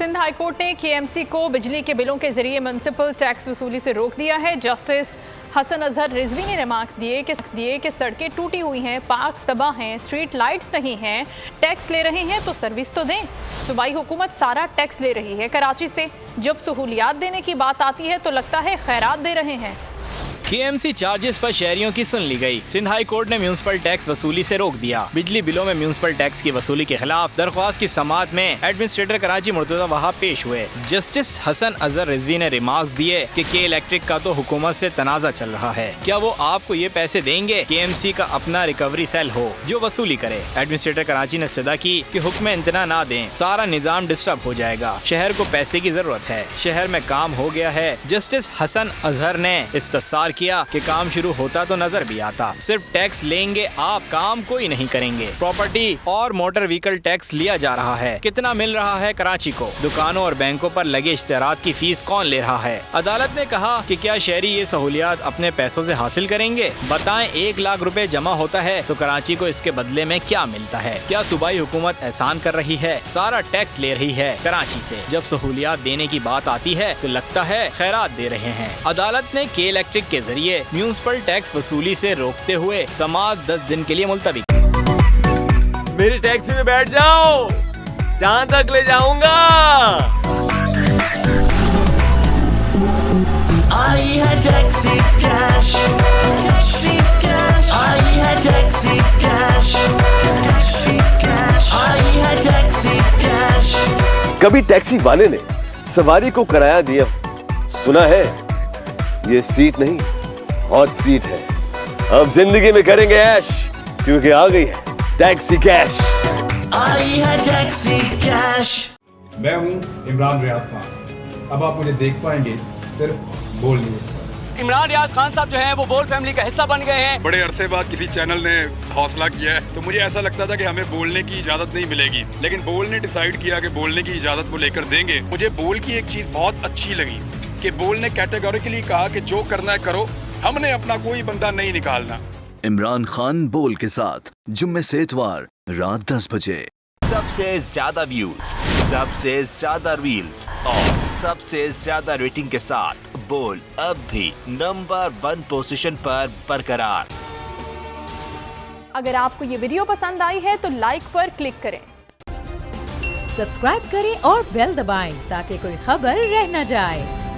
Sindh high court ने KMC को बिजली के बिलों के जरिए म्युनिसिपल टैक्स वसूली से रोक दिया है। जस्टिस हसन अजहर रिजवी ने रिमार्क्स दिए कि सड़कें टूटी हुई हैं, पार्क्स तबाह हैं, स्ट्रीट लाइट्स नहीं हैं, टैक्स ले रहे हैं तो सर्विस तो दें। सूबाई हुकूमत सारा टैक्स ले रही है कराची से, जब सहूलियात देने की बात आती है तो लगता है खैरात दे रहे हैं। केएमसी चार्जेस पर शहरियों की सुन ली गई। सिंध हाई कोर्ट ने म्युनिसिपल टैक्स वसूली से रोक दिया। बिजली बिलों में म्युनिसिपल टैक्स की वसूली के खिलाफ दरख्वास्त की समाअत में एडमिनिस्ट्रेटर कराची मुर्तजा वहाब पेश हुए। जस्टिस हसन अजहर रिजवी ने रिमार्क्स दिए कि के इलेक्ट्रिक का तो हुकूमत से तनाजा चल रहा है, क्या वो आपको ये पैसे देंगे? केएमसी का अपना रिकवरी सेल हो जो वसूली करे। एडमिनिस्ट्रेटर कराची ने इस्तदा की कि हुक्म इम्तना ना दें, सारा निजाम डिस्टर्ब हो जाएगा। शहर को पैसे की जरूरत है, शहर में काम हो गया है। जस्टिस हसन अजहर ने इस्तफसार किया कि काम शुरू होता तो नजर भी आता, सिर्फ टैक्स लेंगे आप, काम कोई नहीं करेंगे। प्रॉपर्टी और मोटर व्हीकल टैक्स लिया जा रहा है, कितना मिल रहा है कराची को? दुकानों और बैंकों पर लगे इश्तेहारात की फीस कौन ले रहा है? अदालत ने कहा कि क्या शहरी ये सहूलियात अपने पैसों से हासिल करेंगे? बताएं, 1 लाख रुपए जमा होता है तो कराची को इसके बदले में क्या मिलता है? क्या सूबाई हुकूमत एहसान कर रही है? सारा टैक्स ले रही है कराची से, जब सहूलियात देने की बात आती है तो लगता है खैरात दे रहे हैं। अदालत ने के इलेक्ट्रिक के जरिए म्युनिसिपल टैक्स वसूली से रोकते हुए समाअत 10 दिन के लिए मुलतवी। मेरी टैक्सी में बैठ जाओ, जहाँ तक ले जाऊंगा। आई है टैक्सी कैश, टैक्सी कैश, आई है टैक्सी कैश, टैक्सी कैश, आई है टैक्सी कैश। कभी टैक्सी वाले ने सवारी को किराया दिया, सुना है? ये सीट नहीं, हॉट सीट है। अब जिंदगी में करेंगे ऐश, क्योंकि आ गई है टैक्सी कैश। आई है टैक्सी कैश। मैं हूं इमरान रियाज खान। अब आप मुझे देख पाएंगे सिर्फ बोल न्यूज़ पर। इमरान रियाज खान साहब जो हैं वो बोल फैमिली का हिस्सा बन गए हैं। बड़े अरसे बाद किसी चैनल ने हौसला किया है, तो मुझे ऐसा लगता था कि हमें बोलने की इजाजत नहीं मिलेगी, लेकिन बोल ने डिसाइड किया कि बोलने की इजाजत वो लेकर देंगे। मुझे बोल की एक चीज बहुत अच्छी लगी कि बोल ने कैटेगोरिकली कहा कि जो करना है करो, हमने अपना कोई बंदा नहीं निकालना। इमरान खान बोल के साथ जुम्मे से इतवार रात 10 बजे। सबसे ज्यादा व्यूज, सबसे ज्यादा रील्स और सबसे ज्यादा रेटिंग के साथ बोल अब भी नंबर 1 पोजीशन पर बरकरार। अगर आपको ये वीडियो पसंद आई है तो लाइक पर क्लिक करें, सब्सक्राइब करें और बेल दबाएं ताकि कोई खबर रह न जाए।